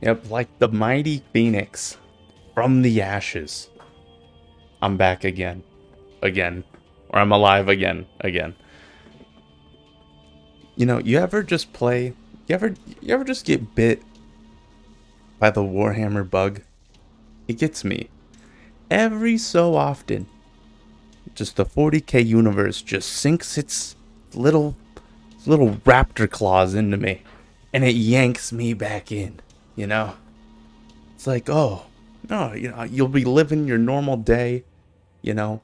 Yep, like the mighty phoenix from the ashes. I'm back again. Again. Or I'm alive again. Again. You know, you ever just play... You ever just get bit by the Warhammer bug? It gets me. Every so often, just the 40k universe just sinks its little raptor claws into me. And it yanks me back in, you know? It's like, oh, no, you know, you'll be living your normal day, you know,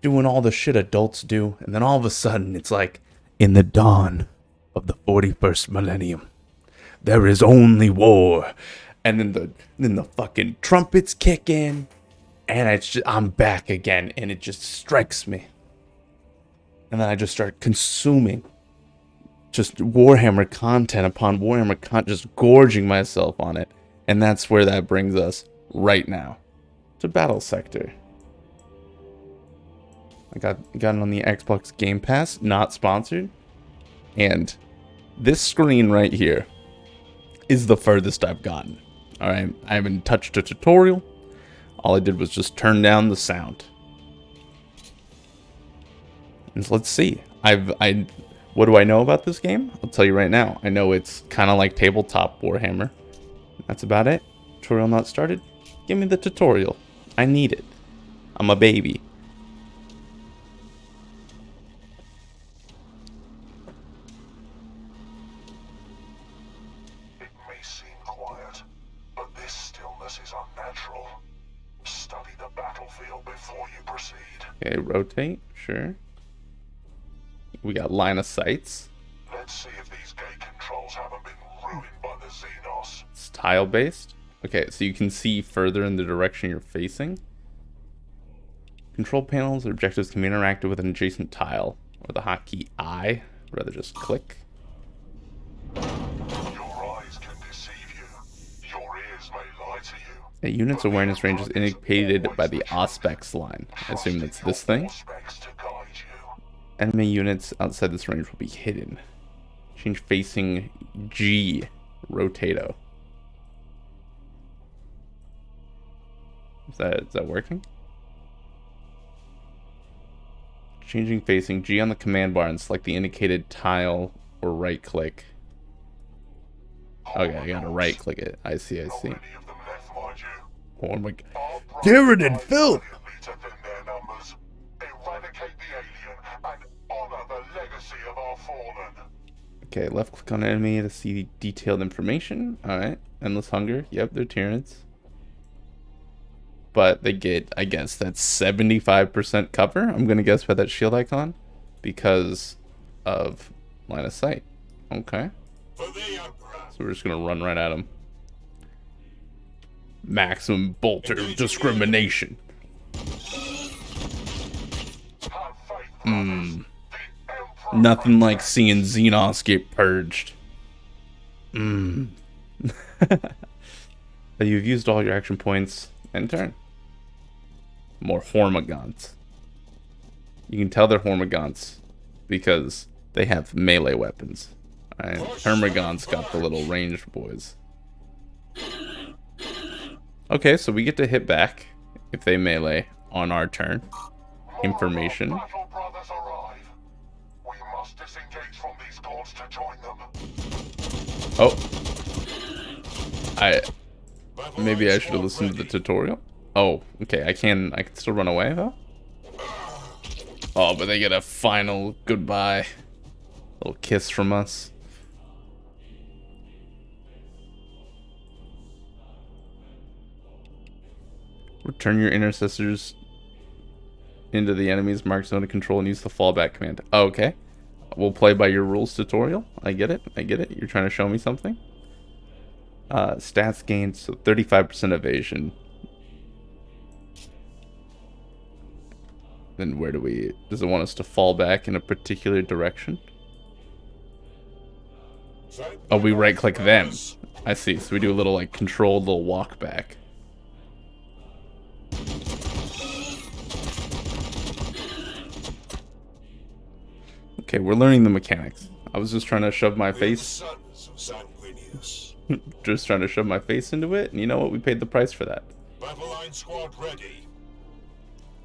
doing all the shit adults do, and then all of a sudden it's like, in the dawn of the 41st millennium, there is only war. And then the fucking trumpets kick in, and I'm back again, and it just strikes me. And then I just start consuming just Warhammer content upon Warhammer content, just gorging myself on it. And that's where that brings us right now to Battlesector. I got it on the Xbox Game Pass, not sponsored. And this screen right here is the furthest I've gotten. All right, I haven't touched a tutorial. All I did was just turn down the sound. And so let's see. What do I know about this game? I'll tell you right now. I know it's kind of like tabletop Warhammer. That's about it. Tutorial not started? Give me the tutorial. I need it. I'm a baby. It may seem quiet, but this stillness is unnatural. Study the battlefield before you proceed. Okay, rotate. Sure. We got line of sights. Let's see if these gate controls haven't been ruined by the Xenos. It's tile based. Okay, so you can see further in the direction you're facing. Control panels or objectives can be interacted with an adjacent tile, or the hotkey I, rather just click. Your eyes can deceive you. Your ears may lie to you. A unit's awareness range is indicated by the Auspex line. I assume that's this thing. Enemy units outside this range will be hidden. Change facing G. Rotato. Is that working? Changing facing G on the command bar and select the indicated tile or right click. Okay, I gotta right click it. I see. Oh my god. Tyranid filth! Okay, left click on enemy to see detailed information. Alright. Endless hunger. Yep, they're Tyranids. But they get, I guess, that's 75% cover. I'm going to guess by that shield icon. Because of line of sight. Okay. So we're just going to run right at them. Maximum bolter discrimination. Nothing like seeing Xenos get purged. You've used all your action points and turn. More Hormagaunts. You can tell they're Hormagaunts because they have melee weapons. Alright, Termagants got the little ranged boys. Okay, so we get to hit back if they melee on our turn. Information. Oh. Maybe I should have listened to the tutorial. Oh, okay, I can still run away though? Oh, but they get a final goodbye. Little kiss from us. Return your intercessors into the enemy's marked zone of control and use the fallback command. Oh, okay. We'll play by your rules tutorial. I get it. You're trying to show me something. Stats gained, so 35% evasion. Then where does it want us to fall back in a particular direction? Oh, we right click them. I see, so we do a little like controlled little walk back. Okay, we're learning the mechanics. I was just trying to shove my face. Just trying to shove my face into it, and you know what? We paid the price for that. Battle line squad ready.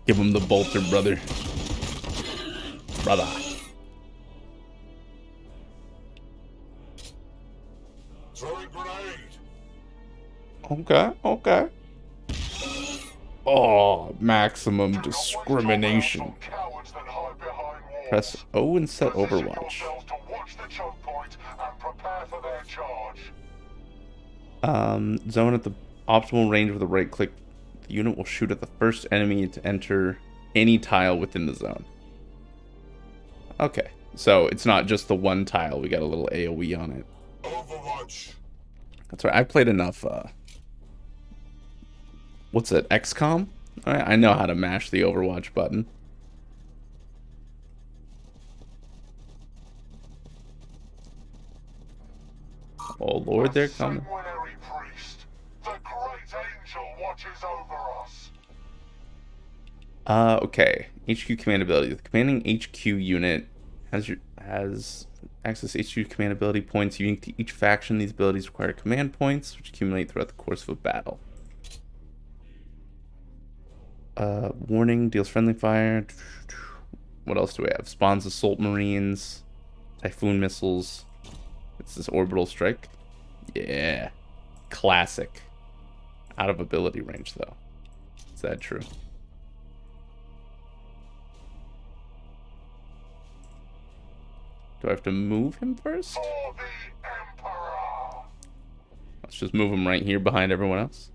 Give him the bolter, brother. Brother. Throwing grenade. Okay, okay. Oh, maximum discrimination. Cowards that hide behind walls. Press O and set Position Overwatch. yourselves to watch the choke point and prepare for their charge. Zone at the optimal range with a right click. The unit will shoot at the first enemy to enter any tile within the zone. Okay, so it's not just the one tile. We got a little AoE on it. Overwatch. That's right. I played enough. What's it? XCOM? I know how to mash the Overwatch button. Oh Lord, they're coming. Sanguinary priest. The great angel watches over us. Okay. HQ command ability. The commanding HQ unit has access to HQ command ability points unique to each faction. These abilities require command points, which accumulate throughout the course of a battle. Warning, deals friendly fire. What else do we have? Spawns assault marines, typhoon missiles. It's this orbital strike. Yeah. Classic. Out of ability range, though. Is that true? Do I have to move him first? For the Emperor. Let's just move him right here behind everyone else.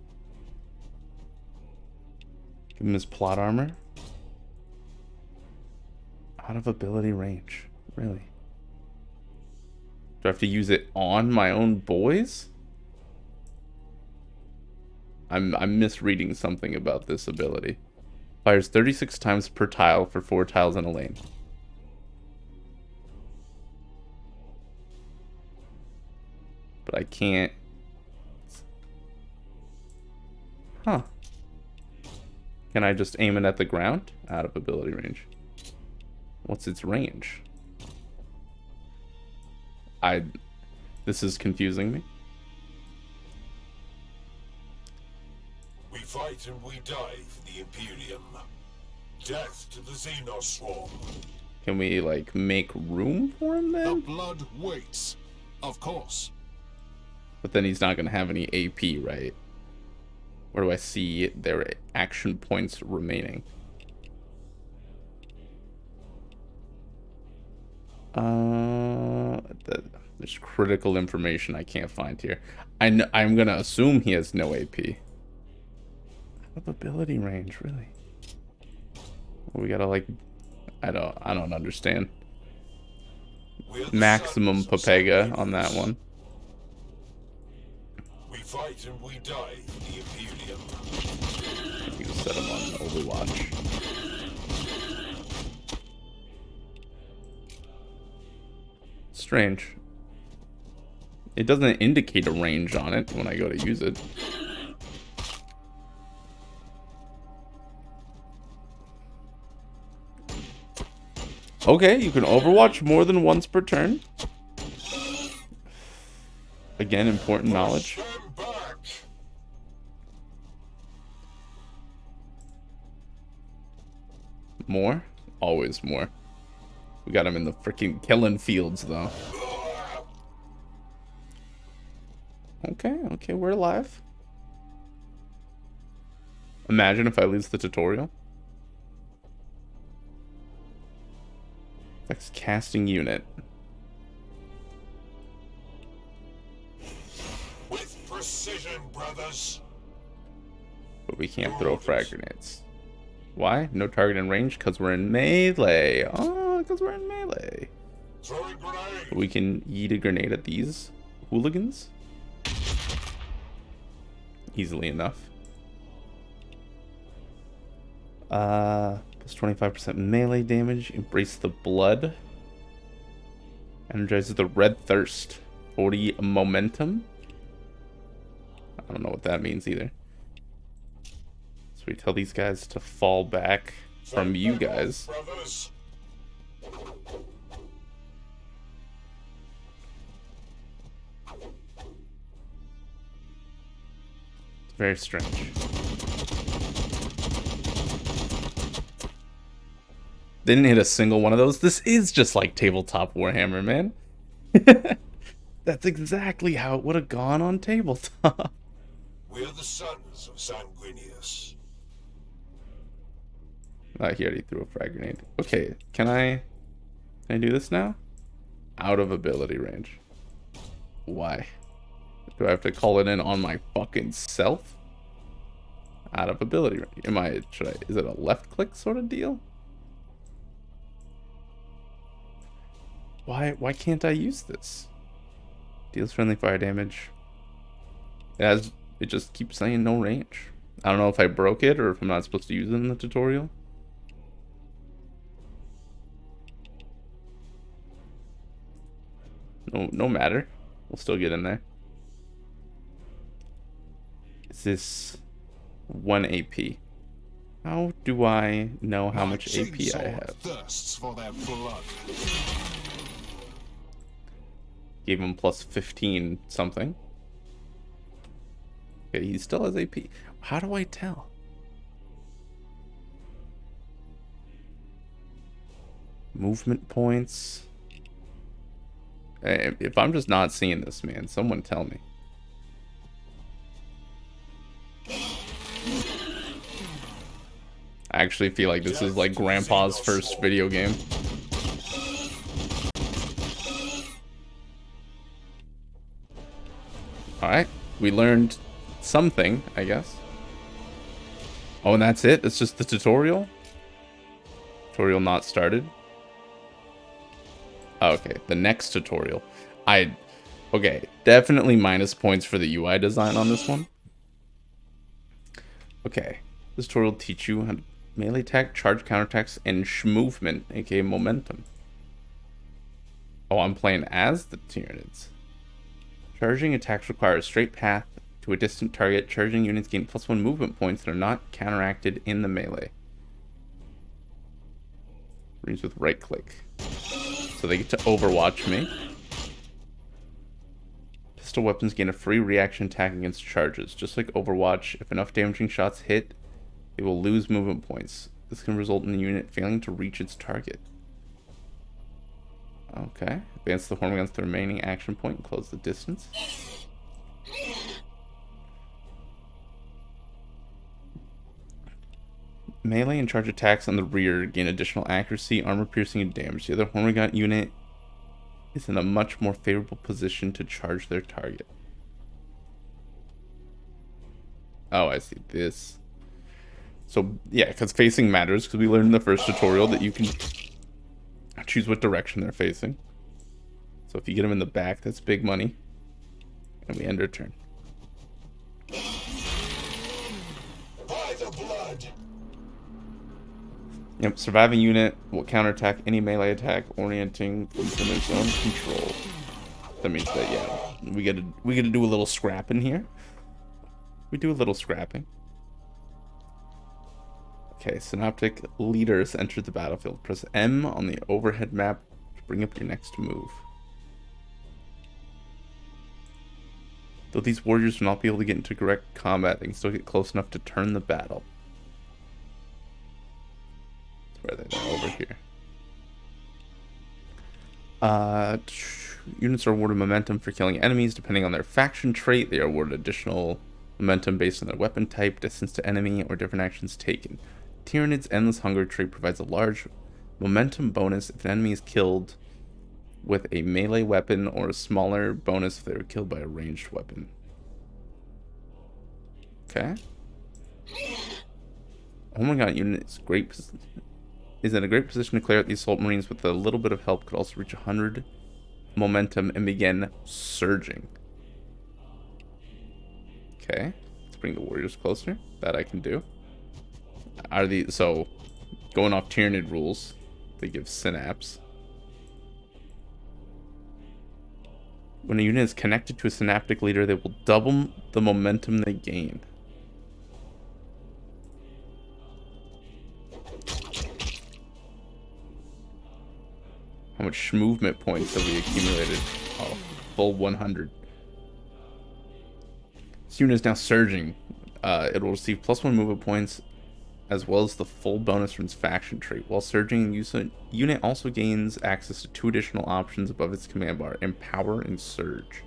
Give him his plot armor. Out of ability range. Really? Do I have to use it on my own boys? I'm misreading something about this ability. Fires 36 times per tile for 4 tiles in a lane. But I can't. Huh. Can I just aim it at the ground? Out of ability range. What's its range? This is confusing me. We fight and we die for the Imperium. Death to the Xenos swarm. Can we, like, make room for him The then? blood waits. Of course. But then he's not going to have any AP, right? Where do I see their action points remaining? There's critical information I can't find here. I'm going to assume he has no AP. Out of ability range, really? We gotta, like... I don't understand. Maximum Papega on that one. We fight and we die for the Imperium. You can set him on Overwatch. Strange. It doesn't indicate a range on it when I go to use it. Okay, you can Overwatch more than once per turn. Again, important knowledge. More? Always more. We got him in the freaking killing fields, though. Okay, we're alive. Imagine if I lose the tutorial. Next casting unit. With precision, brothers. But we can't throw frag grenades. Why? No target in range? Because we're in melee. Oh, because we're in melee. Throwing grenade. But we can yeet a grenade at these hooligans. Easily enough. Plus 25% melee damage. Embrace the blood. Energizes the red thirst. 40 momentum. I don't know what that means either. So we tell these guys to fall back from you guys. Brothers. Very strange. They didn't hit a single one of those. This is just like tabletop Warhammer, man. That's exactly how it would have gone on tabletop. We're the sons of Sanguinius. He already threw a frag grenade. Okay, can I do this now? Out of ability range. Why? Do I have to call it in on my fucking self? Out of ability range. Is it a left click sort of deal? Why can't I use this? Deals friendly fire damage. It just keeps saying no range. I don't know if I broke it or if I'm not supposed to use it in the tutorial. No matter. We'll still get in there. Is this 1 AP? How do I know how much AP I have? Thirsts for their blood. Gave him plus 15 something. Okay, he still has AP. How do I tell? Movement points. If I'm just not seeing this, man, someone tell me. I actually feel like this is like Grandpa's first video game. Alright, we learned something, I guess. Oh, and that's it? It's just the tutorial? Tutorial not started? Okay, the next tutorial. Okay, definitely minus points for the UI design on this one. Okay, this tutorial will teach you how to melee attack, charge, counterattacks, and movement, aka momentum. Oh, I'm playing as the Tyranids. Charging attacks require a straight path to a distant target. Charging units gain +1 movement points that are not counteracted in the melee. Reads with right click. So they get to overwatch me. Pistol weapons gain a free reaction attack against charges. Just like Overwatch, if enough damaging shots hit, it will lose movement points. This can result in the unit failing to reach its target. Okay. Advance the horn against the remaining action point and close the distance. Melee and charge attacks on the rear gain additional accuracy, armor piercing, and damage. The other Hormigaunt unit is in a much more favorable position to charge their target. Oh, I see this. So, yeah, because facing matters, because we learned in the first tutorial that you can choose what direction they're facing. So if you get them in the back, that's big money. And we end our turn. By the blood. Yep, surviving unit will counterattack any melee attack orienting within its own control. That means that, yeah, we gotta do a little scrapping here. We do a little scrapping. Okay, synoptic leaders enter the battlefield. Press M on the overhead map to bring up your next move. Though these warriors will not be able to get into direct combat, they can still get close enough to turn the battle. Where are they? They're over here. Units are awarded momentum for killing enemies. Depending on their faction trait, they are awarded additional momentum based on their weapon type, distance to enemy, or different actions taken. Tyranid's Endless Hunger trait provides a large momentum bonus if an enemy is killed with a melee weapon, or a smaller bonus if they were killed by a ranged weapon. Okay. Oh my god, unit is in a great position to clear out the assault marines. With a little bit of help, could also reach 100 momentum and begin surging. Okay, let's bring the warriors closer. That I can do. So going off Tyranid rules, they give synapse. When a unit is connected to a synaptic leader, they will double the momentum they gain. How much movement points have we accumulated? Oh, full 100. This unit is now surging. It'll receive +1 movement points as well as the full bonus from its faction trait. While surging, unit also gains access to 2 additional options above its command bar: Empower and Surge.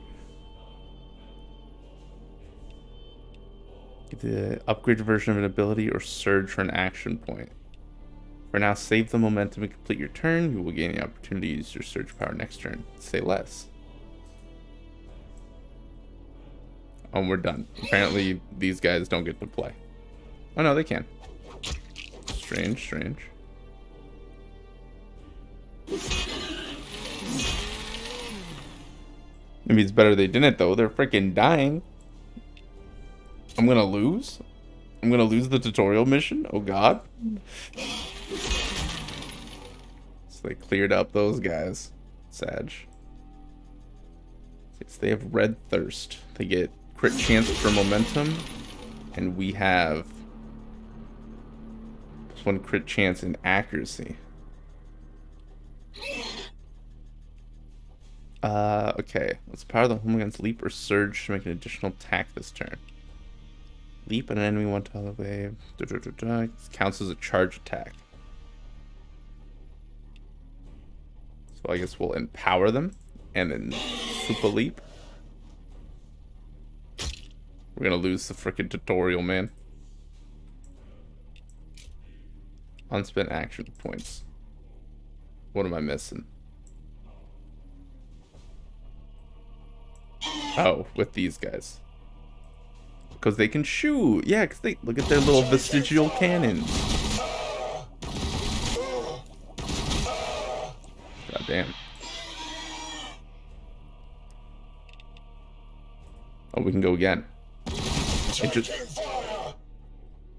Get the upgraded version of an ability or surge for an action point. For now, save the momentum and complete your turn. You will gain the opportunity to use your surge power next turn. Say less. Oh, we're done. Apparently, these guys don't get to play. Oh no, they can. Strange, strange. Maybe it's better they didn't, though. They're freaking dying. I'm gonna lose? I'm gonna lose the tutorial mission? Oh god. So they cleared up those guys. Sag. So they have Red Thirst. They get crit chance for momentum. And we have +1 crit chance in accuracy. Okay. Let's power the home against leap or surge to make an additional attack this turn. Leap an enemy 1 tile away. Counts as a charge attack. So I guess we'll empower them and then super leap. We're gonna lose the frickin' tutorial, man. Unspent action points. What am I missing? Oh, with these guys. Because they can shoot. Yeah, because they look at their little vestigial cannons. God damn. Oh, we can go again.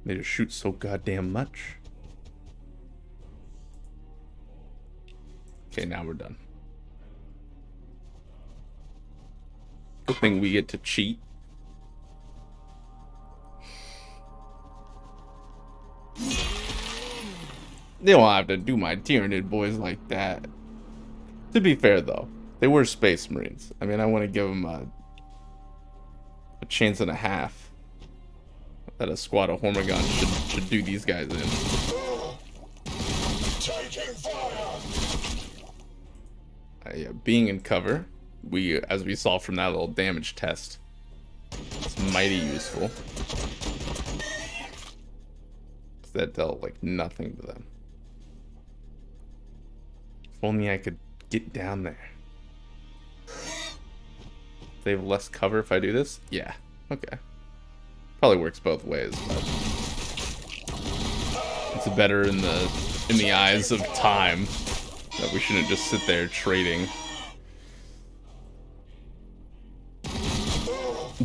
They just shoot so goddamn much. Okay, now we're done. Good thing we get to cheat. They don't have to do my Tyranid boys like that. To be fair, though, they were Space Marines. I mean, I want to give them a chance and a half that a squad of Hormigons should do these guys in. Yeah, being in cover, as we saw from that little damage test, it's mighty useful. That dealt like nothing to them. If only I could get down there. They have less cover if I do this? Yeah. Okay. Probably works both ways, but it's better in the eyes of time that we shouldn't just sit there trading.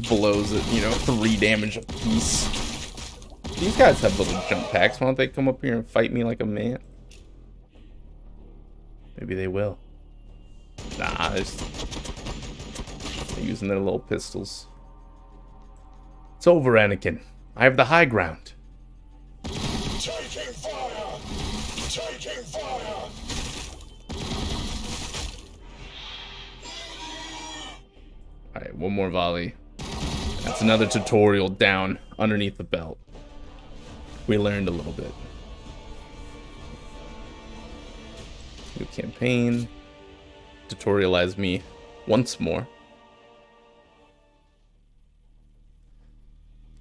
Blows at, 3 damage a piece. These guys have little jump packs. Why don't they come up here and fight me like a man? Maybe they will. Nah, they're using their little pistols. It's over, Anakin. I have the high ground. Taking fire! Taking fire! Alright, one more volley. That's another tutorial down underneath the belt. We learned a little bit. New campaign. Tutorialize me once more.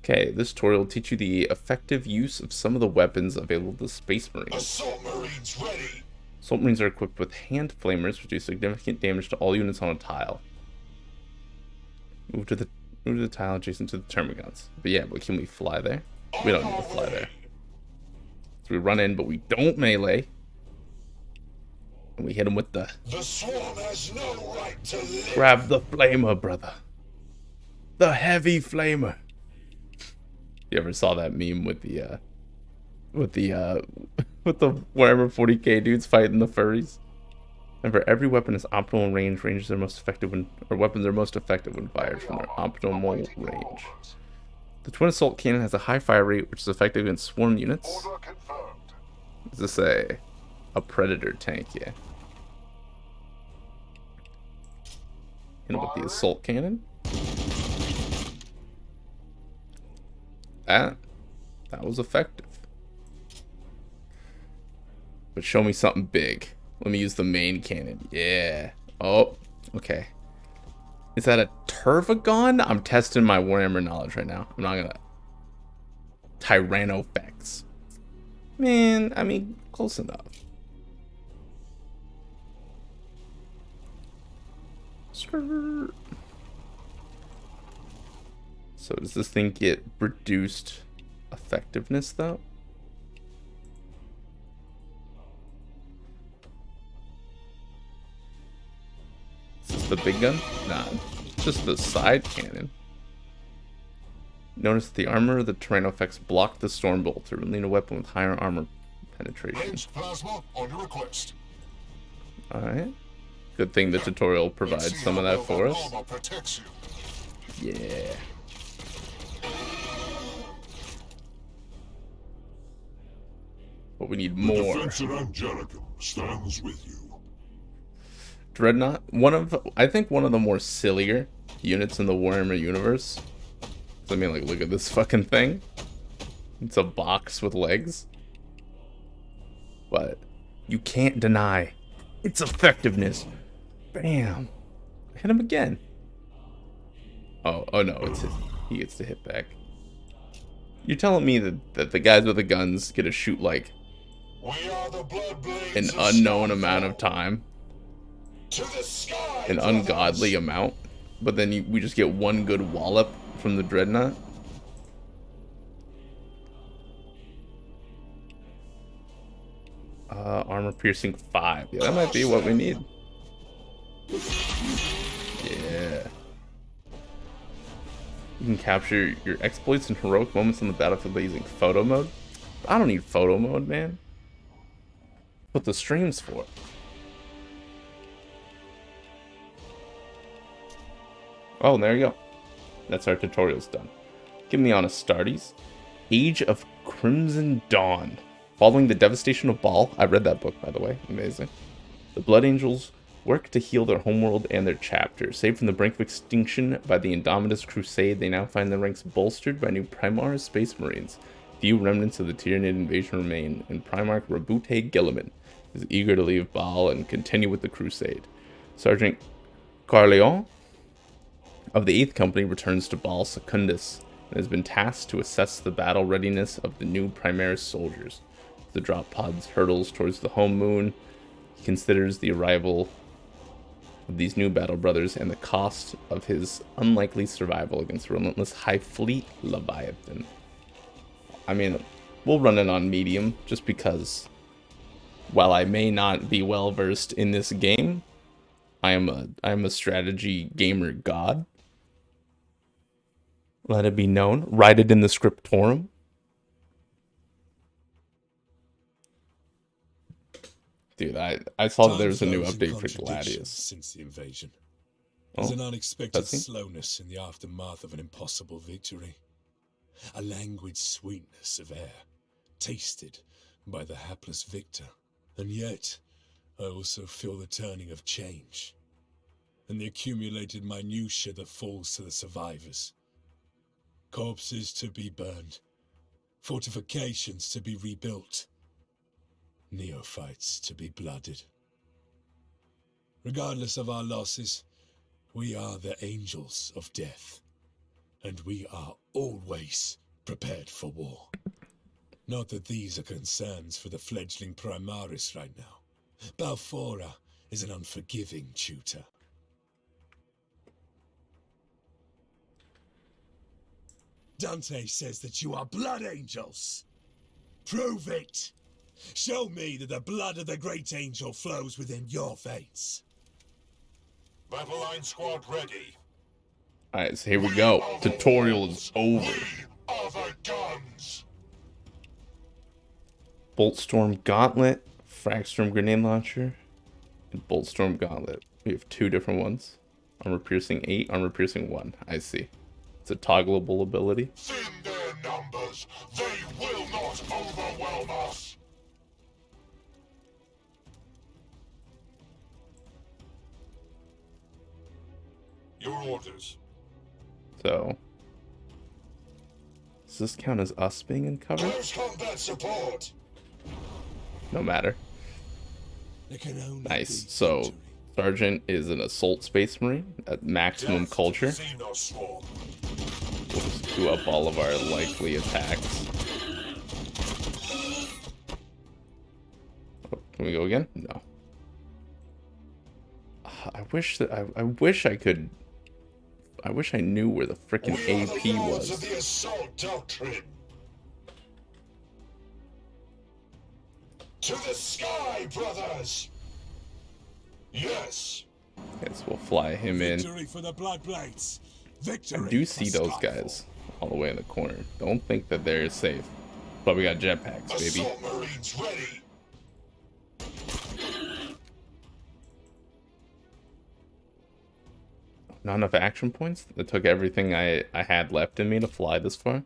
Okay, this tutorial will teach you the effective use of some of the weapons available to Space Marines. Assault Marines ready! Assault Marines are equipped with hand flamers, which do significant damage to all units on a tile. Move to the tile adjacent to the Termagants. But can we fly there? We don't need to fly there. So we run in, but we don't melee. And we hit him with the swarm has no right to live. Grab the flamer, brother. The heavy flamer. You ever saw that meme with the Warhammer 40k dudes fighting the furries? Remember, every weapon is optimal range. Weapons are most effective when fired from their optimal range. The twin assault cannon has a high fire rate, which is effective against swarm units. Is this a predator tank? Yeah. With the assault cannon. That was effective. But show me something big. Let me use the main cannon. Yeah. Oh, okay. Is that a Turvagon? I'm testing my Warhammer knowledge right now. I'm not gonna... Tyrannofex. Man, I mean, close enough. So does this thing get reduced effectiveness, though? Is this the big gun? Nah, just the side cannon. Notice the armor of the Tyrannofex blocked the Stormbolt to lean a weapon with higher armor penetration. Ranged plasma on your request. Alright. Good thing the tutorial provides some of that for us. Protects you. Yeah. But we need more. The defense at Angelicum stands with you. Dreadnought, I think one of the more sillier units in the Warhammer universe. I mean, like, look at this fucking thing. It's a box with legs. But you can't deny its effectiveness. Bam. Hit him again. Oh no, he gets to hit back. You're telling me that the guys with the guns get to shoot like an unknown amount of time? An ungodly amount? But then we just get one good wallop from the Dreadnought? Armor piercing 5. Yeah, that might be what we need. Yeah. You can capture your exploits and heroic moments on the battlefield by using photo mode. I don't need photo mode, man. What the stream's for. Oh, there you go. That's our tutorials done. Give me on a starties. Age of Crimson Dawn. Following the devastation of Baal. I read that book, by the way. Amazing. The Blood Angels work to heal their homeworld and their chapter. Saved from the brink of extinction by the Indomitus Crusade, they now find their ranks bolstered by new Primaris Space Marines. Few remnants of the Tyranid invasion remain, and Primarch Rabute Gilliman is eager to leave Baal and continue with the Crusade. Sergeant Carleon of the 8th Company returns to Baal Secundus and has been tasked to assess the battle readiness of the new Primaris soldiers. The drop pods hurtles towards the home moon. He considers the arrival of these new battle brothers and the cost of his unlikely survival against the relentless High Fleet Leviathan. I mean, we'll run it on medium just because while I may not be well versed in this game, I am a strategy gamer god. Let it be known. Write it in the scriptorum. Dude, I saw that there was a new update for Gladius. Since the invasion. There's an unexpected slowness in the aftermath of an impossible victory. A languid sweetness of air, tasted by the hapless victor. And yet, I also feel the turning of change, and the accumulated minutiae that falls to the survivors. Corpses to be burned, fortifications to be rebuilt, neophytes to be blooded. Regardless of our losses, we are the angels of death, and we are always prepared for war. Not that these are concerns for the fledgling Primaris right now. Balfora is an unforgiving tutor. Dante says that you are blood angels. Prove it. Show me that the blood of the great angel flows within your veins. Battle line squad ready. Alright, so here we go. Tutorial is over. We are the guns. Boltstorm Gauntlet, Fragstorm Grenade Launcher, and Boltstorm Gauntlet. We have 2 different ones. Armor Piercing 8, Armor Piercing 1. I see. It's a toggleable ability. Thin their numbers. They will not overwhelm us. Your orders. So, Does this count as us being in cover? Close combat support. No matter. There can only Nice. be So, victory. Sergeant is an assault space marine at maximum Death to culture. the Xenoswarm. We'll just queue up all of our likely attacks. Oh, can we go again? No. I wish that I wish I could. I wish I knew where the frickin' We are the AP lords of was. the assault doctrine. To the sky, brothers. Yes. Yes, we'll fly him in. Victory for the Bloodblades. Victory. I do see for those Skyfall. guys all the way in the corner. Don't think that they're safe. But we got jetpacks, baby. Assault marines ready. Not enough action points? That took everything I had left in me to fly this far?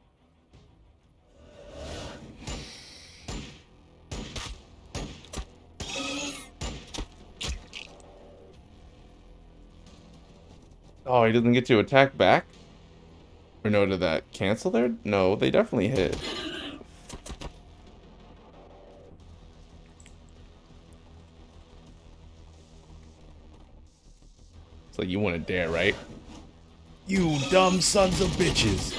Oh, he doesn't get to attack back? Or no, did that cancel there? No, they definitely hit. It's like you want to dare, right? You dumb sons of bitches.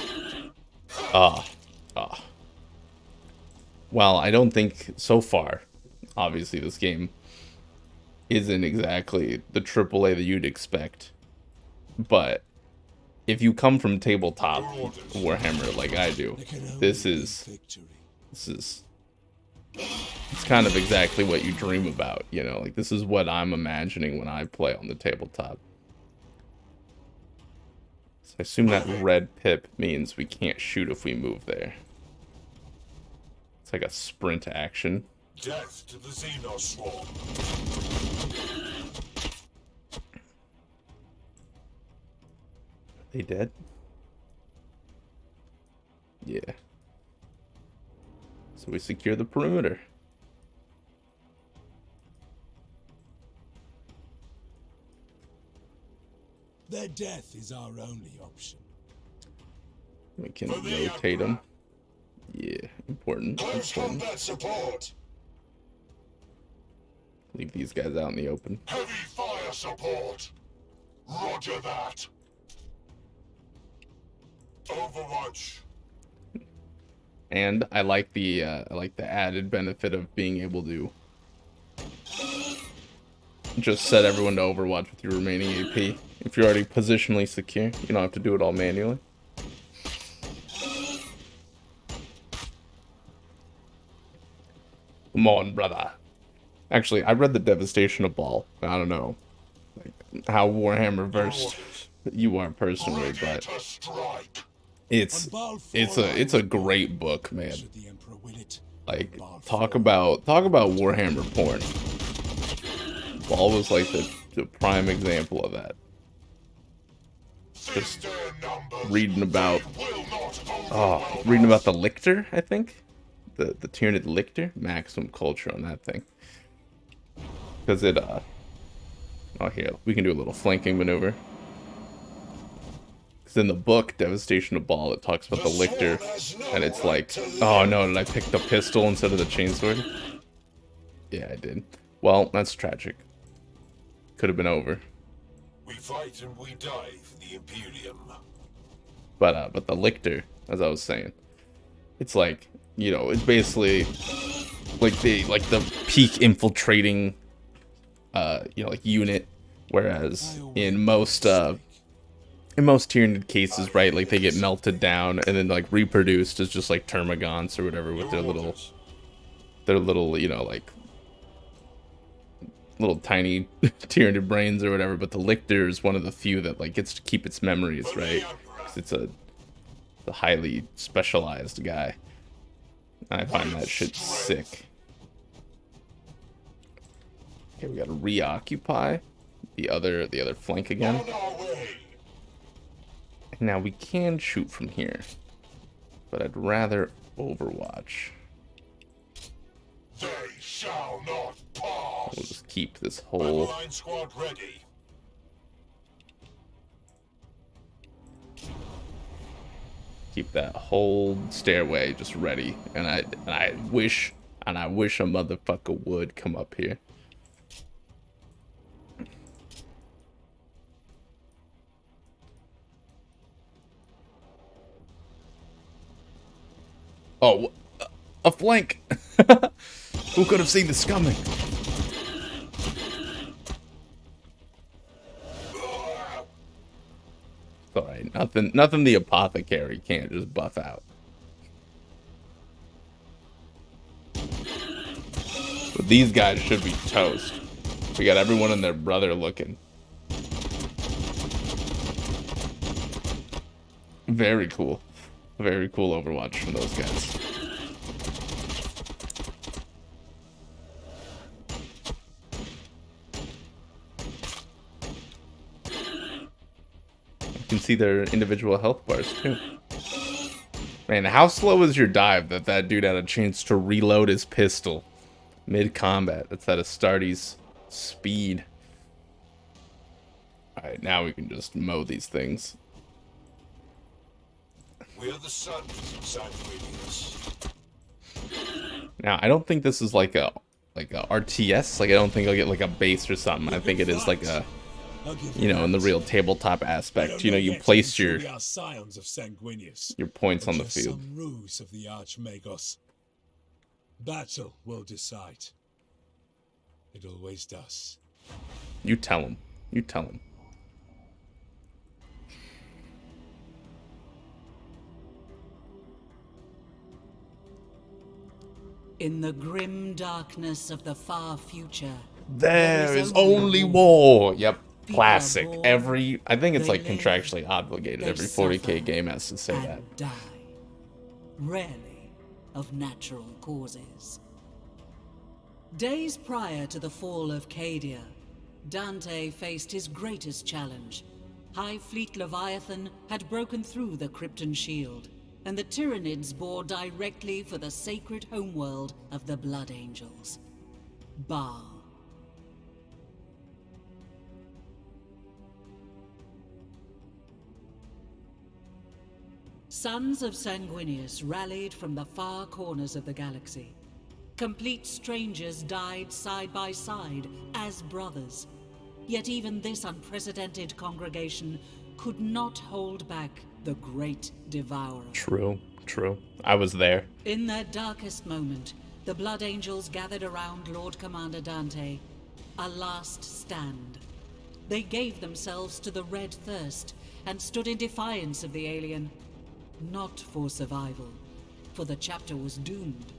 Well, I don't think so far. Obviously, this game isn't exactly the AAA that you'd expect. But if you come from tabletop Warhammer like I do, this is it's kind of exactly what you dream about, you know? Like, this is what I'm imagining when I play on the tabletop. So I assume that red pip means we can't shoot if we move there. It's like a sprint action. Death to the Xenoswarm. They dead? Yeah. So we secure the perimeter. Their death is our only option. We can rotate them. Yeah, important. Close combat support. Leave these guys out in the open. Heavy fire support. Roger that. Overwatch. And I like the added benefit of being able to just set everyone to Overwatch with your remaining AP. If you're already positionally secure, you don't have to do it all manually. Come on, brother. Actually, I read the Devastation of Ball. I don't know how Warhammer versed you are personally, but it's a great book, man. Like, talk about Warhammer porn. Ball was like the prime example of that. Just reading about the Lictor, I think. The Tyranid Lictor, maximum culture on that thing. Because it oh, here, we can do a little flanking maneuver. Because in the book, Devastation of Ball, it talks about the Lictor, and it's like, oh no, did I pick the pistol instead of the chainsword? Yeah, I did. Well, that's tragic. Could have been over. We fight and we die for the Imperium. But the Lictor, as I was saying, it's like, you know, it's basically like the peak infiltrating you know, like unit, whereas in most Tyranid cases, right, like they get melted down and then like reproduced as just like termagants or whatever with their little, you know, like little tiny Tyranid brains or whatever. But the Lictor is one of the few that like gets to keep its memories, right? 'Cause it's a highly specialized guy. I find that shit sick. Okay, we gotta reoccupy the other flank again. Now we can shoot from here, but I'd rather Overwatch. They shall not pass. We'll just keep this whole. Line squad ready. Keep that whole stairway just ready. And I wish a motherfucker would come up here. Oh, a flank! Who could have seen this coming? Alright, nothing the apothecary can't just buff out. But these guys should be toast. We got everyone and their brother looking. Very cool. Very cool Overwatch from those guys. You can see their individual health bars too. Man, how slow is your dive that dude had a chance to reload his pistol mid-combat? That's at Astartes' speed. Alright, now we can just mow these things. We're the sons of Sanguinius. Now, I don't think this is like a RTS. Like, I don't think I'll get like a base or something. I think it is like a, you know, in the real tabletop aspect. You know, you place your points on the field. Some ruse of the Archmagos. Battle will decide. It always does. You tell him. You tell him. In the grim darkness of the far future, there is only war. Yep, classic. I think it's like contractually obligated. Every 40k game has to say that. Die, rarely of natural causes. Days prior to the fall of Cadia, Dante faced his greatest challenge. High Fleet Leviathan had broken through the Krypton shield, and the Tyranids bore directly for the sacred homeworld of the Blood Angels, Baal. Sons of Sanguinius rallied from the far corners of the galaxy. Complete strangers died side by side as brothers. Yet even this unprecedented congregation could not hold back the Great Devourer. True, true. I was there. In their darkest moment, the Blood Angels gathered around Lord Commander Dante. A last stand. They gave themselves to the Red Thirst and stood in defiance of the alien. Not for survival, for the chapter was doomed,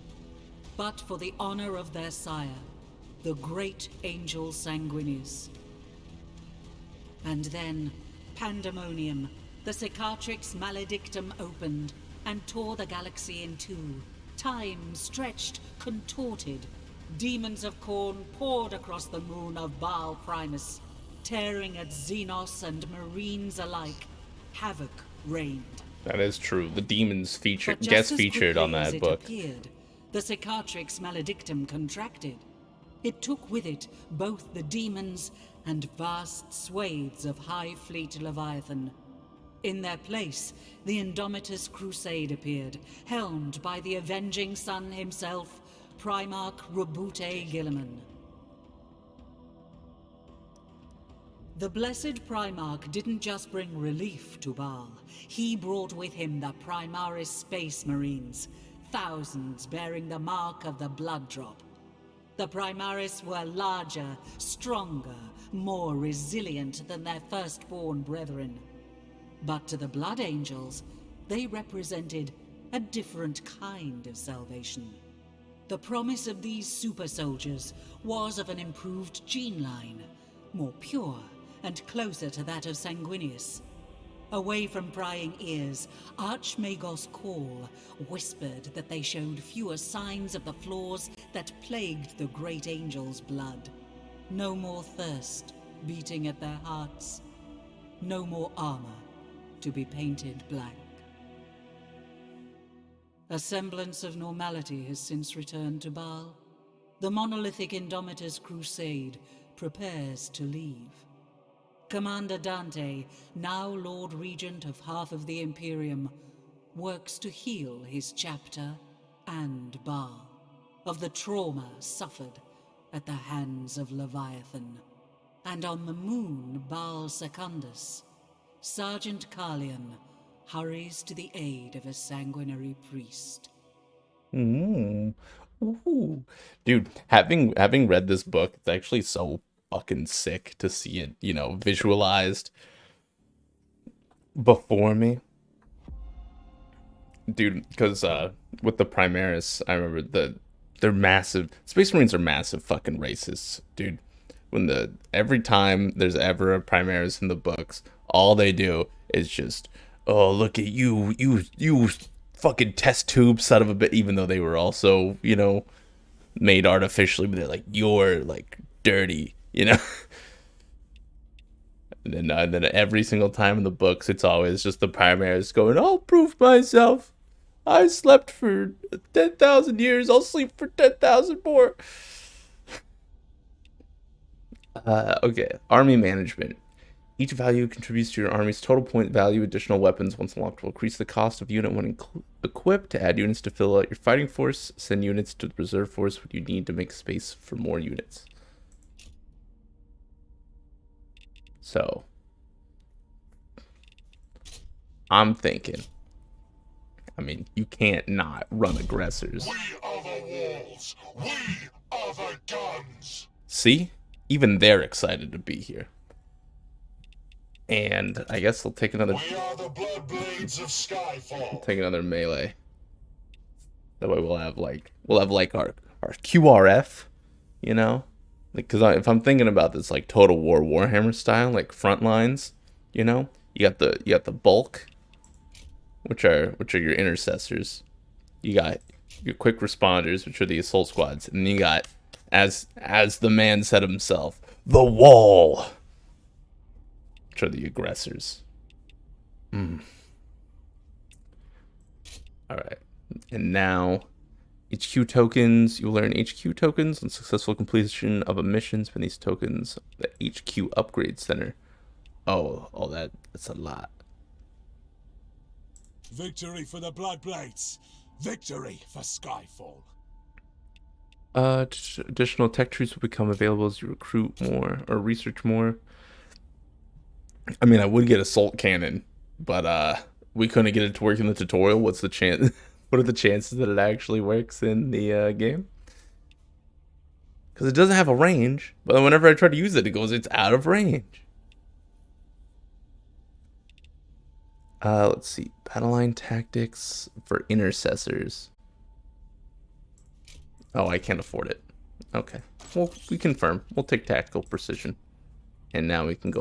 but for the honor of their sire, the great Angel Sanguinius. And then, pandemonium. The Cicatrix Maledictum opened and tore the galaxy in two. Time stretched, contorted. Demons of Khorne poured across the moon of Baal Primus, tearing at Xenos and Marines alike. Havoc reigned. That is true. The demons guest featured on that book. The Cicatrix Maledictum contracted. It took with it both the demons and vast swathes of High Fleet Leviathan. In their place, the Indomitus Crusade appeared, helmed by the avenging sun himself, Primarch Rabute Gilliman. The blessed Primarch didn't just bring relief to Baal. He brought with him the Primaris Space Marines, thousands bearing the mark of the Blood Drop. The Primaris were larger, stronger, more resilient than their firstborn brethren. But to the Blood Angels, they represented a different kind of salvation. The promise of these super soldiers was of an improved gene line, more pure and closer to that of Sanguinius. Away from prying ears, Archmagos Call whispered that they showed fewer signs of the flaws that plagued the great angel's blood. No more thirst beating at their hearts. No more armor to be painted black. A semblance of normality has since returned to Baal. The monolithic Indomitus Crusade prepares to leave. Commander Dante, now Lord Regent of half of the Imperium, works to heal his chapter and Baal of the trauma suffered at the hands of Leviathan. And on the moon Baal Secundus, Sergeant Carlion hurries to the aid of a sanguinary priest. Ooh. Dude, having read this book, it's actually so fucking sick to see it, you know, visualized before me. Dude, because with the Primaris, I remember they're massive. Space Marines are massive fucking racists, dude. Every time there's ever a Primaris in the books, all they do is just, oh, look at you fucking test tube son of a bit, even though they were also, you know, made artificially, but they're like, you're like dirty, you know. And then every single time in the books, it's always just the Primaris going, I'll prove myself. I slept for 10,000 years. I'll sleep for 10,000 more. Okay, army management. Each value contributes to your army's total point value. Additional weapons, once unlocked, will increase the cost of unit when equipped. To add units to fill out your fighting force, send units to the reserve force when you need to make space for more units. So, I'm thinking, I mean, you can't not run aggressors. We are the walls. We are the guns. See? Even they're excited to be here. And I guess I'll take another... We are the blood blades of Skyfall. I'll take another melee. That way we'll have like our QRF, you know? Like, cause if I'm thinking about this like Total War Warhammer style, like front lines, you know? You got the bulk, which are your intercessors. You got your quick responders, which are the assault squads, and then you got, as the man said himself, the wall, which are the aggressors. Alright. And now, HQ tokens. You'll learn HQ tokens on successful completion of a mission. Spend these tokens at the HQ upgrade center. Oh, that's a lot. Victory for the Bloodblades! Victory for Skyfall! Additional tech trees will become available as you recruit more or research more. I mean, I would get assault cannon, but we couldn't get it to work in the tutorial. What's the chance? What are the chances that it actually works in the game? Because it doesn't have a range, but whenever I try to use it, it goes, it's out of range. Let's see, battle line tactics for intercessors. Oh, I can't afford it. Okay, well, we confirm. We'll take tactical precision, and now we can go on